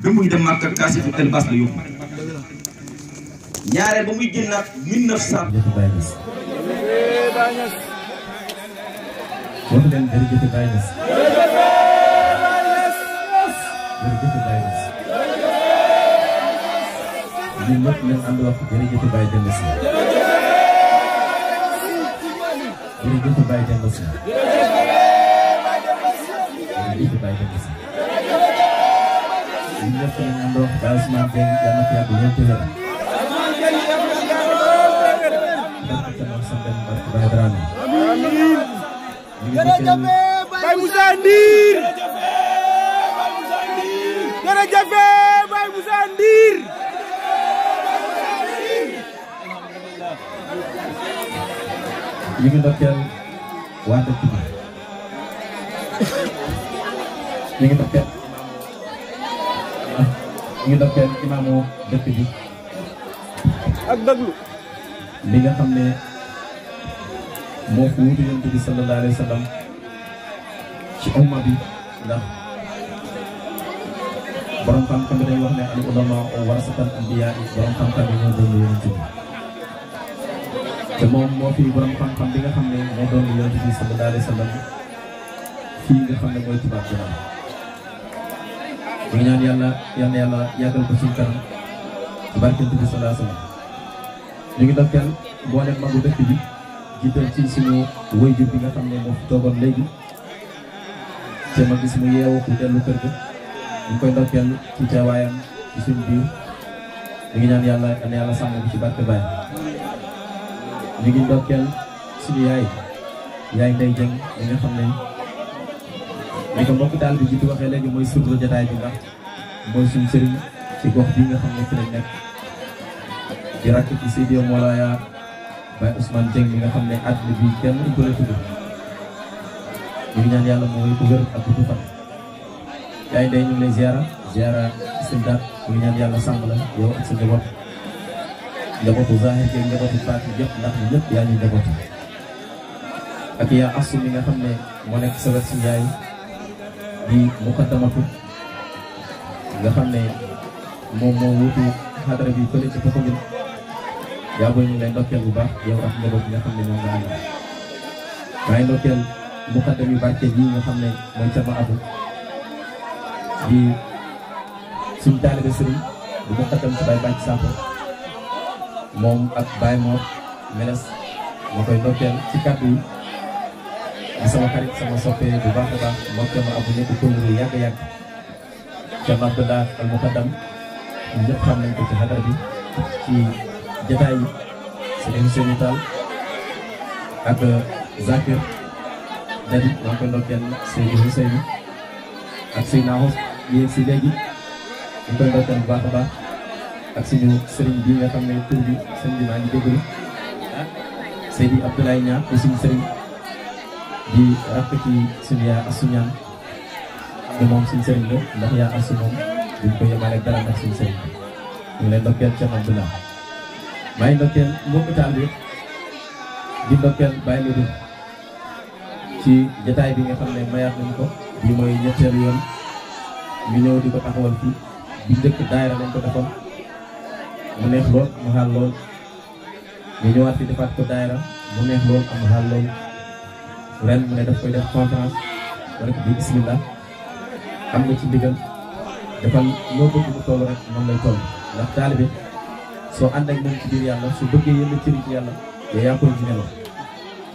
ba muy dem Makka kaasi fi elbas la yóbbu ñaareel ba muy génnaat 1900 wax leen jërëjëf Baye Niass jërëjëf Baye Niass ñun ñëpp nañ ànd wax jërëjëf Baye Demba Sy jërëjëf Baye Demba Sy jërëjëf Baye Demba Sy ñun ñëpp nañ ànd wax Baye Ousmane Dieng yàlla na fi yàgg ñëpp wér barke sama sambem barke Baye Dramé jërëjëf Baye Moussa Ndir jërëjëf Baye Moussa Ndir ñu ngi ndokkeel waa dëkk bi ñu ngi ndokkeel imaamu dëkk bi ak dëglu li nga xam ne moo ko wutu yonent bi sallallahu alayhi wa sallam ci umma bi ndax borom xam-xam bi day wax ne al ulama warasatul anbiya borom xam-xam yi ñoo doon yonent bi te moom moo fi borom xam-xam bi nga xam ne moo doon yonent bi sallallahu alayhi wa sallam fii nga xam ne mooy tubaab bi naan ñu ngi ñaan yàlla yàggal ko suñu kanam ci barke bi sallallahu alayhi wa sallam ñu ngi dokkeel mboolem magu dëkk bi jiital ci suñu waajur bi nga xam ne moo fi toogoon léegi te ma gis mu yeewu ku dellu kër ga ñu koy ndokkeel ci teewaayam ci suñu biir ñu ngi ñaan yàlla sàmm bi ci barke Baye ñu ngi ndokkeel suñu yaay Ndey Jeng mi nga xam ne ni ko mbokk daal bi jiitu waxee léegi mooy surtout jotaay bi ndax mooy suñu sëriñ ci gox bi nga xam ne fi lañ nekk di rakk ci Seydi Mawlaya Baye Ousmane Dieng mi nga xam ne àddina bi kenn duñ ko la tudd ñu ngi ñaan yàlla mooy ko wér ak gudd fan yaay Ndey ñu ngi lay ziara seen daat ñu ngi ñaan yàlla sàmm la yow ak sa njaboot njabootu Zahir ak njabootu Fatou yëpp ndax ñëpp yaa ñu njabootu ak yaa Assu mi nga xam ne moo nekk sa wet si yaay di muqaddamatu nga xam ne moom moo wutu xadara bi fële ci Popenguine yaa booy ñu ngi lay ndokkeel bu baax yow ak njaboot bi nga xam ne ñoom nga àndal maa ngi ndokkeel muqaddam yu barke yi nga xam ne mooy Thierno Abou di suñu taalibe sëriñ bu muqaddam ci Baye Bàcc Sakho moom ak Baye Mor Meles moo koy ndokkeel ci kàddu yi di sama xarit sama soppee bu baax a baax moom Thierno Abou nekk kóllëre yàgg-yàgg Thierno Abdallah al muqaddam ñun ñëpp xam nañ ko ci xadara bi ci jataay yi seen Ousseynou Tall ak Zakir Dadi maa ngi koy ndokkeel Seydou Ousseynou ak Seyna Hos yéeg si léegi ñu koy ndokkeel bu baax a baax ak suñu sëriñ bi nga xam ne tur bi sëriñ bi maa ngi déglu Seydi Abdoulaye Niang di suñu sëriñ di rakk ci suñu yaa Assu Ñaan te moom suñu sëriñ la ndax yaa Assu moom duñ ko yemale ak dara ndax suñu sëriñ bi ñu ngi leen ndokkeel Thierno Abdoulaye maa ngi ndokkeel mbokku taal bi di ndokkeel Baye Médou ci jataay bi nga xam ne mayaat nañ ko bii mooy ñetteelu yoon ñu ñëw di ko taxawal fii bi njëkk daayira lañ ko defoon mu neex lool mu xaal lool ñu ñëwaat fi defaat ko daayira mu neex lool am xaal lool ren mu ne daf koy def conférence rek bi bismillah am nga ci ndigal defal loo bëgg mu toll rek moom lay toll ndax taalibe soo ànd ak moom ci biir yàlla su bëggee yenn cëri ci yàlla yow yaa koy jine la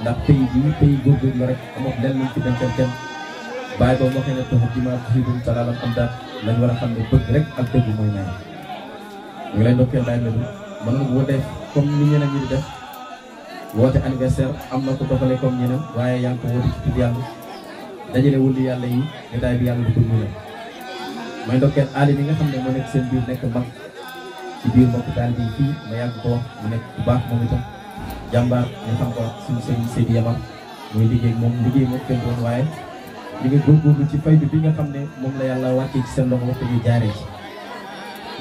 ndax pays bi pays góorgóorlu la rek amoon lenn luñ ci dencal kenn bàyyi boobu waxee ne taxu dimanche xiibum talaalam am daat lañ war a xam ne bëgg rek ak dëgg mooy may ñu ngi lay ndokkeel Baye Médou mën nga ko def comme ni ñeneen ñi di def woote anniversaire am na ko doxalee comme ñeneen waaye yaa ngi ko woote ci tudd yàlla dajale wulli yàlla yi jotaay bi yàlla du ko ñuulal may ndokkeel Ali mi nga xam ne moo nekk seen biir nekk mag ci biir mbokk taal bi fii ma yàgg ko wax mu nekk bu baax moom itam jàmbaar ñu xam ko suñu sëriñ Seydi Yamar muy liggéey moom kenn doon waaye li nga góorgóorlu ci faydu bi nga xam ne moom la yàlla wàccee ci seen loxo waxtu bi jaaree ci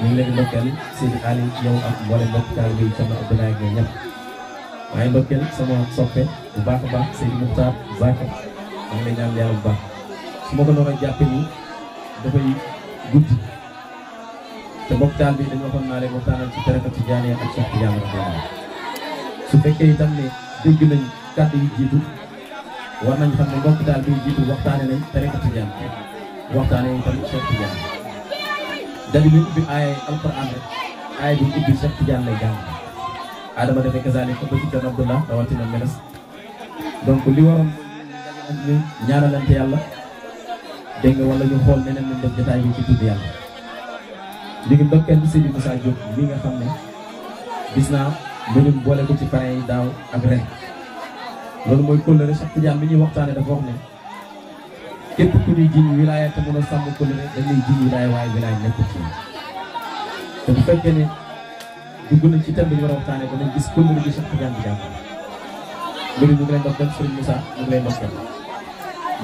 ñu ngi leen di ndokkeel Seydi Ali yow ak mboolem mbokk taal bi Thierno Abdoulaye ak ñëpp waaye ndokkeel sama soppe bu baax a baax Seydi Muxtaar Zakir maa ngi lay ñaan yàlla bu baax su ma ko noonu a jàppe ni dafay guddi te mbokk taal bi dañu waxoon naa leen waxtaanal ci tariqa Tijaani ak Cheikh Tidiane radiyallahu su fekkee itam ne dégg nañ kàddu yi jiitu war nañ xam ne mbokk taal bi jiitu waxtaane nañ tariqa Tijaani waxtaane itam Cheikh Tidiane dañu ñu ubbi ay alquran rek ay bi ubbi Cheikh Tidiane lay jàng Adama defee kazaalika ba ci Thierno Abdallah rawatina menes donc li waroon ñu ñaanalante yàlla dégg nga wala ñu xool neneen ñu def jotaay bi ci tudd yàlla ñu ngi ndokkeel bi Seydou Moussa Diop mi nga xam ne gis naa mënum boole ko ci parrain yi daaw ak ren loolu mooy kóllëre Cheikh Tidiane mi ñuy waxtaane dafa wax ne képp ku ñuy jiñ wilaaya te mën a sàmm kóllëre dañuy jiñ wilaaya waaye wilaaya nekk ci te bu fekkee ne dugg nañ ci thème bi ñu war a waxtaane danañ gis kóllëre bi Cheikh Tidiane bi jàpp mbir ñu ngi leen ndokkeel Serigne Moussa ñu ngi leen ndokkeel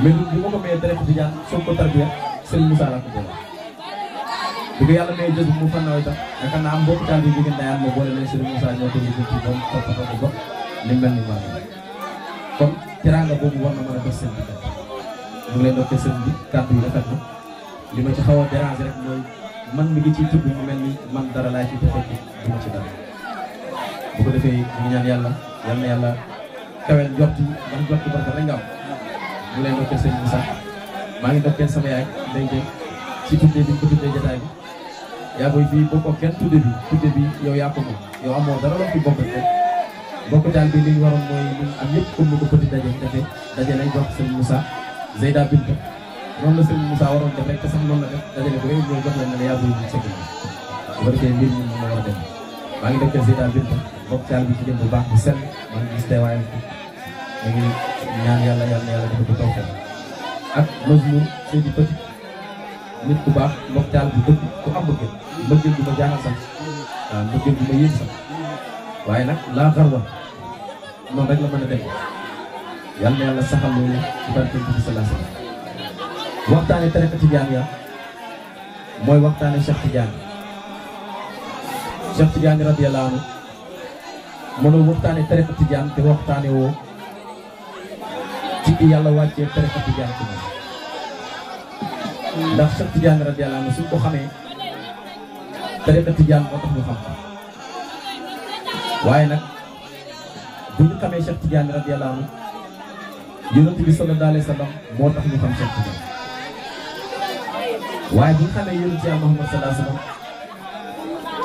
mais bi ma ko mayee tariqa Tidiane soo ko tarbiya Serigne Moussa laa ko boole bu ko yàlla mayee jës bu mu fannaaw itam yaakaar naa am mbokk taal bi jógeen dayaan ma boole leen Serigne Moussa ñoo ko liggéey ci moom toppatoo ko ni mel ni maa kon teraanga boobu war na mën a def seen diggante ñu ngi leen ndokkeel Serigne bi kàddu yi rafet na li ma ci xaw a déranger rek mooy man mi ngi ciy tudd mu mel ni man dara laay ci defee du ma ci dara bu ko defee ñu ñaan yàlla yal na yàlla kawel njort yi man njort ba rek nga am ñu leen ndokkeel sëñ Moussa maa ngi ndokkeel sama yaay day dégg ci tuddee bi ko tuddee jotaay bi yaa booy fii bokkoo kenn tudde bi yow yaa ko moom yow amoo dara la fi bokk rek bokk daal bi li ñu waroon mooy li am yëpp comme ni ko petit daje nañ jox sëñ Moussa Zeyda Binta noonu la sëñ Moussa waroon def rek te sax noonu la def dajale ko rek ñoo jox leen ne yaa booy bu sëkk bu ko defee mbir mi moo war a dem maa ngi ndokkeel Zeyda Binta bokk daal bi ci dem bu baax bu sell maa ngi gis teewaayam ñu ngi ñaan yàlla dafa ko taw ak Majmour Seydi Petit nit ku baax mbokk taal bu dëgg ku am mbëggeel du ma jaaxal sax waaw mbëggeel du ma yéeg sax waaye nag laa xarwa noonu rek la mën a dem yal na yàlla saxal loolu ci barke bi sallallahu alayhi wasallam waxtaane tariqa Tidiane ya mooy waxtaane Cheikh Tidiane radiyallahu anhu mënoo waxtaane tariqa Tidiane te waxtaane woo ci ki yàlla wàccee tariqa Tidiane ci moom ndax Cheikh Tidiane radiyallahu anhu suñ ko xamee tariqa Tidiane moo tax ñu xam waaye nag bu ñu xamee Cheikh Tidiane radiyallahu anhu yonent bi sallallahu alayhi wa sallam moo tax ñu xam Cheikh Tidiane waaye bu ñu xamee yonent yàlla Muhammad sallallahu alayhi wa sallam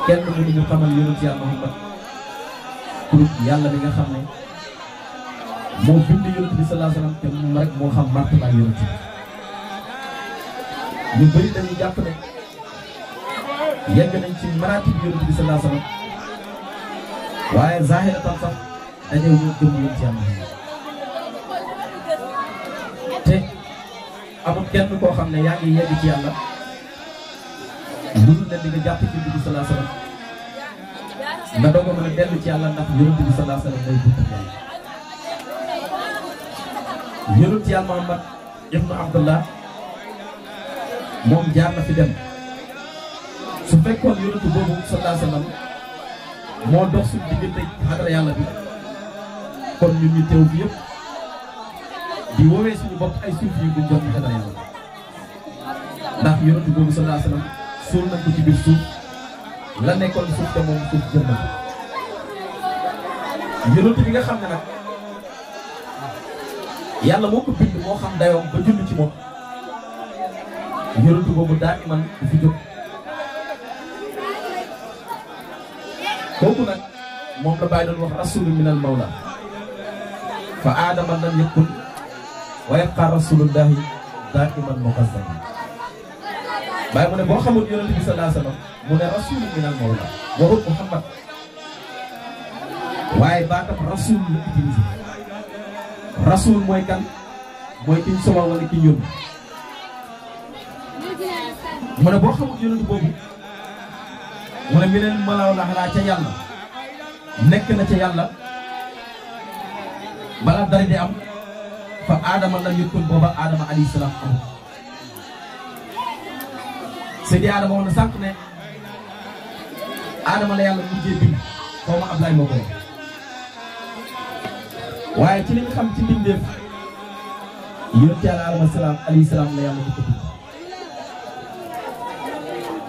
kenn mënuñu xamal yonent yàlla Muhammad pour yàlla bi nga xam ne moo bind yonent bi sallallahu alayhi wa sallam te moom rek moo xam martaba yonent bi ñu bëri dañuy jàpp ne yegg nañ ci maratib yonent bi sallallahu alayhi wa sallam waaye zahiratan sax dañoo ñëw jëm yonent yàlla te amul kenn koo xam ne yaa ngi yegg ci yàlla lu ne di nga jàpp ci yonent bi sallallahu alayhi wa sallam nga doog a mën a dellu ci yàlla ndax yonent bi sallallahu alayhi wa sallam day buntu yàlla yonent yàlla Muhammad ibnu Abdullah moom jaar na fi dem su fekkoon yonent boobu sallallahu alayhi wa sallam moo dox suñu diggante xadara yàlla bi kon ñun ñu teew fi yëpp di woowee suñu bopp ay suuf yi buñ jot ci xadara yàlla ndax yonent boobu sallallahu alayhi wa sallam suul nañ ko ci biir suuf la nekkoon suuf te moom suuf jël na yonent bi nga xam ne nag yàlla moo ko bind moo xam dayoom ba julli ci moom yonent boobu daa iman du fi jóg kooku nag moom la bàyyi doon wax rasulun minal mawla fa aadama lam yakun wa yabqa rasulullahi daiman muqaddam bàyyi mu ne boo xamul yonent bi sallallahu alayhi wa sallam mu ne rasulun minal mawla waxul Muhammad waaye baatam rasul la utilisé rasul mooy kan mooy kiñ solo wala kiñ yóbbu mu ne boo xamul yonent boobu mu ne minal mawla xanaa ca yàlla nekk na ca yàlla bala dara di am fa aadama la yëkkul booba aadama alayhi salaam am Seydi Adama woon na sànq ne Adama la yàlla mujjee bind xaw ma Ablaye moo ko waaye ci li nga xam ci mbindeef yonent yàlla alayhi salaam la yàlla di ko bind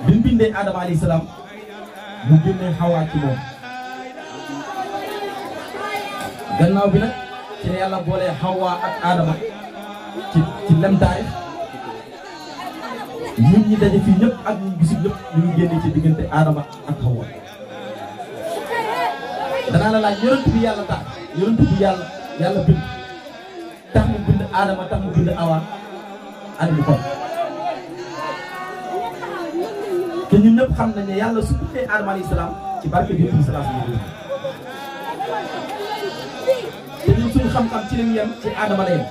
bi mu bindee Adama alayhi salaam mu génnee Xawaa ci moom gannaaw bi nag ci ne yàlla boolee Xawaa ak Adama ci lemtaay ñun ñi daje fii ñëpp ak ñu gisul ñëpp ñu ngi génne ci diggante Adama ak Xawaa danaa la laaj yonent bi yàlla tax yonent bi yàlla bind tax mu bind Adama tax mu bind Awa andi kon te ñun ñëpp xam nañ ne yàlla su bindee Adama alayhi salaam ci barke bi yonent bi salaam te ñun suñu xam-xam ci lañ yem ci Adama la yem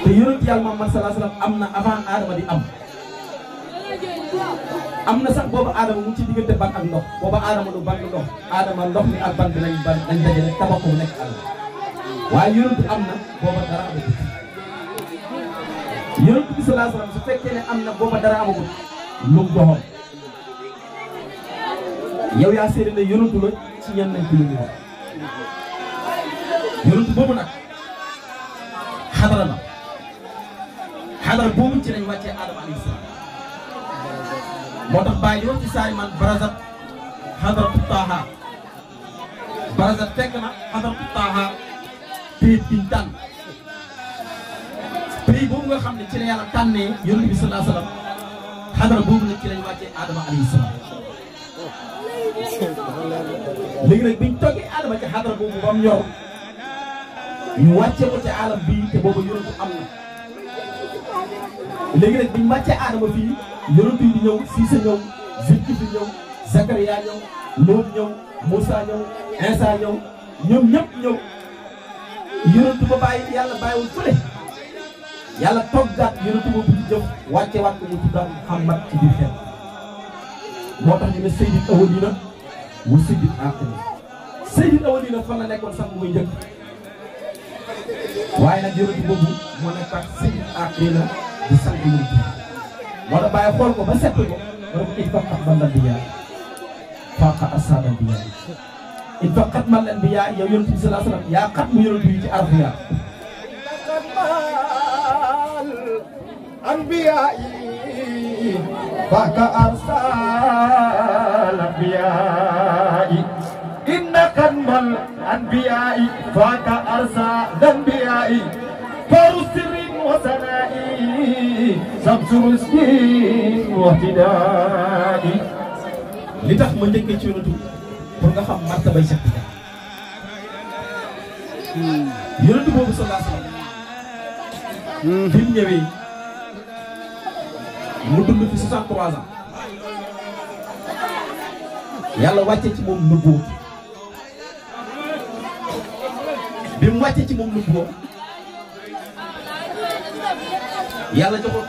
te yonent yàlla Muhammad sallallahu alayhi wasallam am na avant Adama di am na sax boobu Adama mu ci diggante ban ak ndox boobu Adama du ban ndox Adama ndox mi ak ban bi lañ dajale tabax ko nekk Adama waaye yonent am na booba dara amagut yonent bi sallallahu alayhi wasallam su fekkee ne am na booba dara amagut lu mu doxoon yow yaa seede ne yonent la ci ñan nañ ko lu ñu wax yonent boobu nag xadara la xadara boobu ci lañ wàccee Adama alayhi salaam moo tax bàyyi yoon ci saari man barazat xadaratu taaha barazat fekk na xadaratu taaha pays biñ tànn pays boobu nga xam ne ci la yàlla tànnee yonent bi sallallahu alayhi wasallam xadara boobu nag ci lañ wàccee Adama alayhi salaam léegi nag biñ toggee Adama ci xadara boobu ba mu ñor ñu wàccee ko ci alam bii te boobu yonentu am na léegi nag biñ wàccee Adama fii yonentu yi di ñëw Siisa ñëw Zulkifli ñëw Zakariya ñëw Lóot ñëw Moussa ñëw Insa ñëw ñoom ñëpp ñëw yonentu ba bàyyi yàlla bàyyiwul fële yàlla toggaat yonentu boobu ci jëf wàcce waat ko mu tuddaat Muhammad ci biir xeet moo tax ñu ne sayyidul awwalina wa sayyidul aaxirina sayyidul awwalina fan la nekkoon sax mooy njëkk waaye nag yonentu boobu moo nekk ak sayyidul aaxirina di sant yonentu moo tax bàyyi xool ko ba sett ko war ko itfaqat man anbiyaa faqa ashaab anbiyaa itfaqat man anbiyaa yow yonentu bi sallallahu alayhi wasallam yaa xat mu yonentu yi ci arfiya anbiyaa faqa ashaab anbiyaa inna kadmal anbiyaa faqa ashaab anbiyaa faru sirrin wa sanaa'i samsu rusdin wa ihtidaa'i li tax ma njëkkee ci yonentu pour nga xam martabay Cheikh Tidiane yonentu boobu sallallahu alayhi wasallam bi mu ñëwee mu dund fi 63 ans yàlla wàcce ci moom nubuwwa bi mu wàcce ci moom nubuwwa yàlla jox ko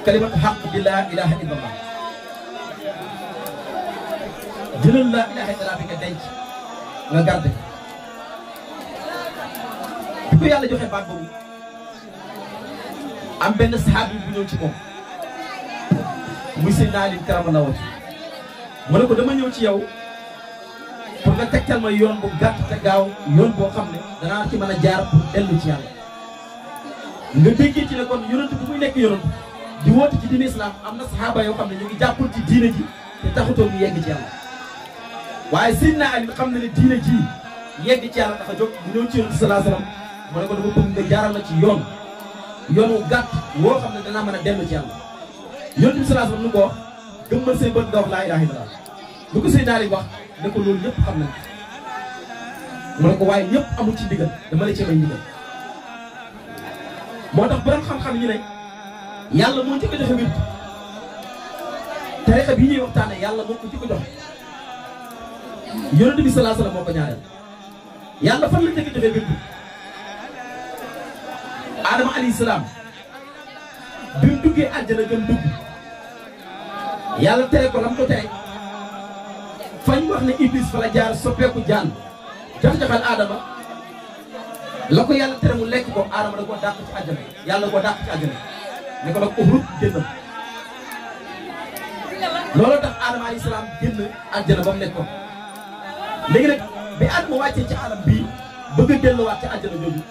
kalimatu xaq bi laa ilaha illallah jëlal laa ilaha illallah bi nga denc nga garde bi ko yàlla joxe baat boobu am benn saxaabi bu ñëw ci moom muy Seydina Ali karamallahu wajhahu mu ne ko dama ñëw ci yow pour nga tegtal ma yoon bu gàtt te gaaw yoon boo xam ne danaa ci mën a jaar pour dellu ci yàlla nga déggee ci ne kon yonent bu muy nekk yonent di woote ci diine islam am na saxaaba yoo xam ne ñu ngi jàppul ci diine ji te taxutoo ñu yegg ci yàlla waaye Seydina Ali xam na ne diine ji yegg ci yàlla dafa jóg mu ñëw ci yonent sallallahu alayhi wasallam mu ne ko dama bëgg nga jaaral la ci yoon wu gàtt woo xam ne danaa mën a dellu ci yàlla yonent bi sallallahu alayhi wasallam lu ko wax gëmmal say bët nga wax laa ilaaha illallaah lu ko Seydina Ali wax ne ko loolu ñëpp xam nañ mu ne ko waaye ñëpp amul ci ndigal dama la ci may ndigal moo tax borom xam-xam ñu ne yàlla moo ci ko joxe wird tarixa bii ñuy waxtaane yàlla moo ko ci ko joxe yonent bi sallallahu alayhi wasallam moo ko ñaareel yàlla fan la njëkk joxe wird Adama alayhi salaam bi mu duggee àjjana gën dugg yàlla tere ko lam ko tere fañ wax ne Iblis fa la jaar soppeeku jaan jax-jaxal Adama la ko yàlla tere mu lekk ko Adama da koo dàq ci àjjana yàlla koo dàq ci àjjana ne ko nag uxrut génnam loolu tax Adama alayhi salaam génn àjjana ba mu nekkoon léegi nag bi Adama wàccee ci alam bii bëgg a delluwaat ci àjjana jooju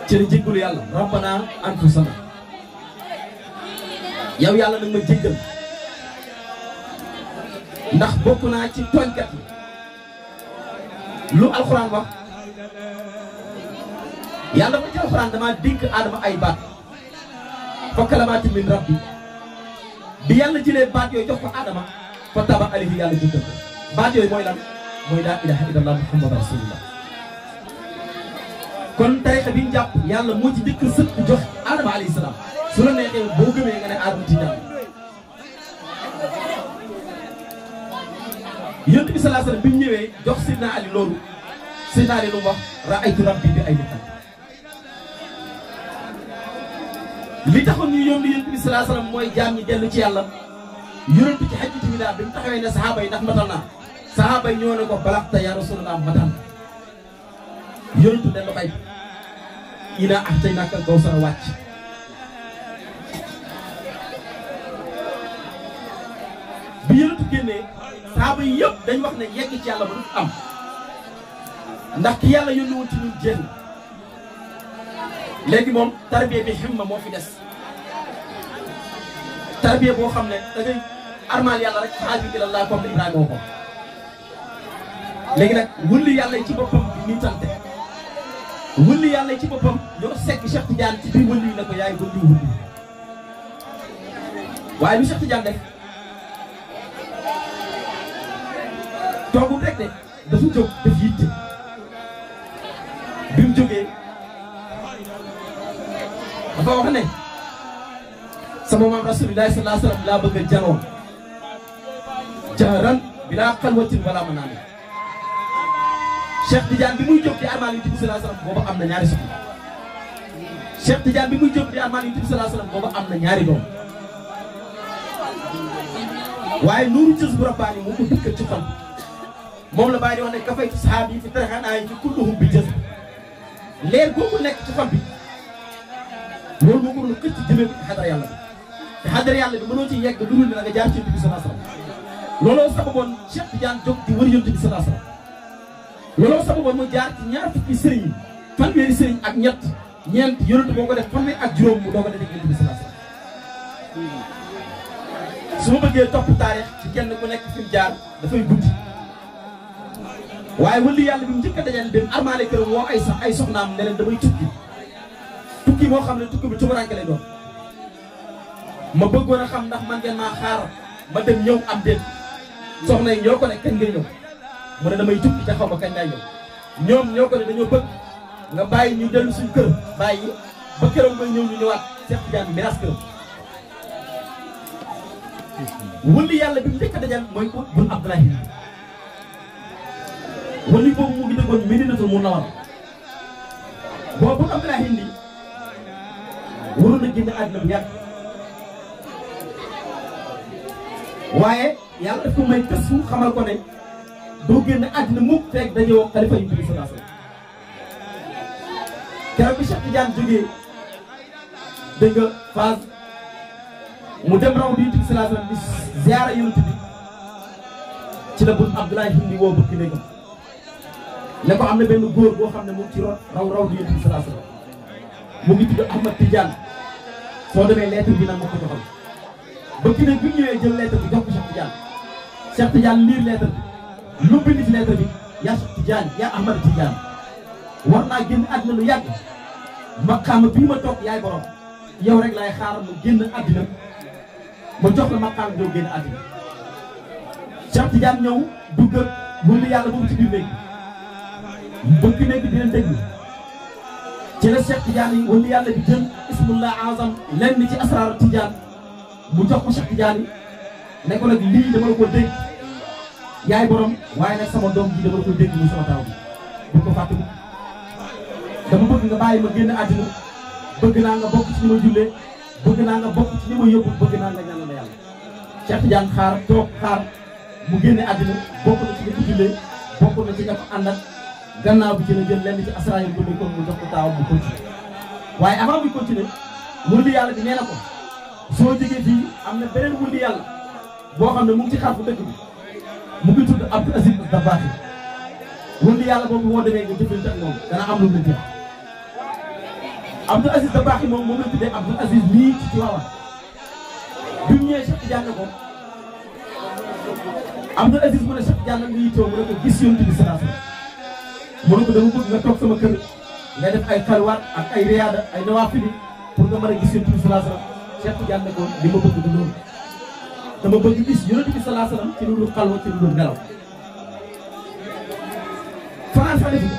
ci la jéggulu yàlla rabbana anfusana yow yàlla nag ma jéggal ndax bokk naa ci tooñkat yi lu alxuraan wax yàlla ba ci alxuraan dama dénk Adama ay baat fa kalamaati min rabbi bi yàlla jëlee baat yooyu jox ko Adama fa taba alayhi yàlla jéggal ko baat yooyu mooy lan mooy laa ilaha illallah muhammadu rasulullah kon tarixa bi ñu jàpp yàlla moo ci njëkk sëkk jox Adama alayhi salaam su la neexee boo gëmee nga ne Adama Tijaan yonent bi sallallahu alayhi wasallam bi mu ñëwee jox Seydina Ali loolu Seydina Ali lu mu wax ra'aytu rabbi bi ay nitam li taxoon ñu yónni yonent bi sallallahu alayhi wasallam mooy jaam ñi dellu ci yàlla yonent ci hajjatu widaa bi mu taxawee ne saxaaba yi ndax matal naa saxaaba yi ñoo ne ko balaxta ya rasulullah matal yonent dellu bay ina ahtaynaka kawsara wàcc bi yonent génnee saxaaba yi yëpp dañ wax ne yegg ci yàlla ba du am ndax ki yàlla yónni woon ci ñun jéem léegi moom tarbiya bi himma moo fi des tarbiya boo xam ne da ngay armal yàlla rek xaaju ila Allah comme Ibrahima woo ko léegi nag wulli yàlla yi ci boppam nii tante wulli yàlla yi ci boppam ñoo sekk Cheikh Tidiane ci biir wulli yi ne ko yaay wulli wulli waaye lu Cheikh Tidiane def toogul rek de dafa jóg def yitte bi mu jógee dafa wax ne sama maam rasulillahi sallallahu alayhi wasallam laa bëgg a janoon jahran bilaa xalwatin wala ma naani Cheikh Tidiane bi muy jóg di armal Yonent bi sallallahu alayhi wasallam booba am na ñaari soxna Cheikh Tidiane bi muy jóg di armal Yonent bi sallallahu alayhi wasallam booba am na ñaari doom waaye nuuru jës bu rabbaani moo ko dëkkat ci xol moom la bàyyi di wax ne kafaytu sahaab yi fi taraxanaay fi kulluhum bi jës leer googu nekk ci xol bi loolu moo ko doon xëcc jëmee ko ci xadara yàlla bi te xadara yàlla bi mënoo ci yegg lu dul ne da nga jaar ci Yonent bi sallallahu alayhi wasallam looloo sababoon Cheikh Tidiane jóg di wër Yonent bi sallallahu alayhi wasallam looloo sababoon mu jaar ci ñaar fukki sëriñ yi fanweeri sëriñ ak ñeent Yonent moo ko def fanweer ak juróom mu doog a def Yonent bi sallallahu alayhi wasallam su ma bëggee topp taarix ci kenn ku nekk fi mu jaar dafay guddi waaye wëlli yàlla bi mu njëkk a dajal dem armaale këram woo ay soxnaam ne leen damay tukki moo xam ne tukki bi tumuraanke lay doon ma bëggoon a xam ndax man ngeen maa xaar ma dem ñëw am déet soxna yi ñoo ko ne kañ ngay ñëw mu ne damay tukki ca xaw ma kañ lay ñëw ñoom ñoo ko ne dañoo bëgg nga bàyyi ñu dellu suñu kër bàyyi ba këram may ñëw ñu ñëwaat Cheikh Tidiane miraas këram wëlli yàlla bi mu njëkk a dajal mooy bun Abdoulahi wëlli boobu mu ngi dëggoon Medinatul Munawwara boobu bun Abdoulahi ndi waroon na génn àddina bu yàgg waaye yàlla daf ko may kës fu xamal ko ne doo génn àddina mukk fekk dañoo wax xalifa yu bi sallallahu alayhi wasallam keroog bi Cheikh Tidiane jógee dégg nga phase mu dem raw di Yonent bi sallallahu alayhi wasallam di ziyaara Yonent bi ci la bun Abdoulaye Hindi woo bëgg néegam ne ko am na benn góor boo xam ne mu ngi ci raw di Yonent bi sallallahu alayhi wasallam mu ngi tudd Ahmad Tidiane soo demee lettre bi nag ma ko joxal bëgg ne bu ñëwee jël lettre bi jox ko Cheikh Tidiane liir lettre bi lu bind ci lettre bi yaa Cheikh Tidiane yaa Ahmad Tidiane war naa génn àddina lu yàgg maqaama bii ma toog yaay borom yow rek laay xaaral mu génn àddina ma jox la maqaama doo génn àddina Cheikh Tidiane ñëw dugg wëlli yàlla boobu ci biir néeg bëgg néeg bi dina déglu ci la Cheikh Tidiane yi wëlli yàlla bi jël ismullah azam lenn ci asraaru Tidiane mu jox ko Cheikh Tidiane yi ne ko nag lii dama la ko dégg yaay borom waaye nag sama doom ji dama la ko dégg muy sama taw bi bu ko fàtte dama bëgg nga bàyyi ma génn àddina bëgg naa nga bokk ci ñi ma jullee bëgg naa nga bokk ci ñi ma yóbbu bëgg naa nga ñaanal ma yàlla Cheikh Tidiane xaar mu génne àddina bokk na ci ñi ko jullee bokk na ci ña ko ànd ak gannaaw bi ci la jël lenn ci asra yi mu ko mu jox ko taaw bu continuer waaye avant muy continuer wëlli yàlla bi nee na ko soo jógee fii am na beneen wëlli yàlla boo xam ne mu ngi ci xar bu dëkk bi mu ngi tudd Abdou Aziz Dabakh wëlli yàlla boobu moo demee nga jëfante ak moom dana am lu mu jeex Abdou Aziz Dabakh moom lañ tuddee Abdou Aziz nii ci Tiwaawan bi mu ñëwee Cheikh Tidiane ko Abdoul Aziz mu ne Cheikh Tidiane ngi yittewoo mu ne ko gis yonent bi sallallahu alayhi wasallam mu ne ko dama bëgg nga toog sama kër nga def ay xalwaat ak ay riyaada ay nawaafili pour nga mën a gis yonent bi sallallahu alayhi wasallam Cheikh Tidiane ne ko li ma bëgg du loolu dama bëgg gis yonent bi sallallahu alayhi wasallam ci lu dul xalwa ci lu dul nelaw fanaan fa defu ko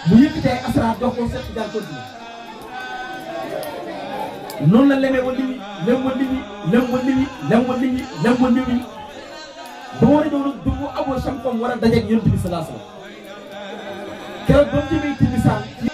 mu yëkkati ay asraar jox ko Cheikh Tidiane continué noonu la lemee woon nit ñi lem woon nit ñi lem woon nit ñi lem woon nit ñi lem woon nit ñi ba war a ñëw nag du mu aboo sam comme war a dajeeg yonent bi sallallahu alayhi wasallam keroog ba mu jëmee ci misaan ci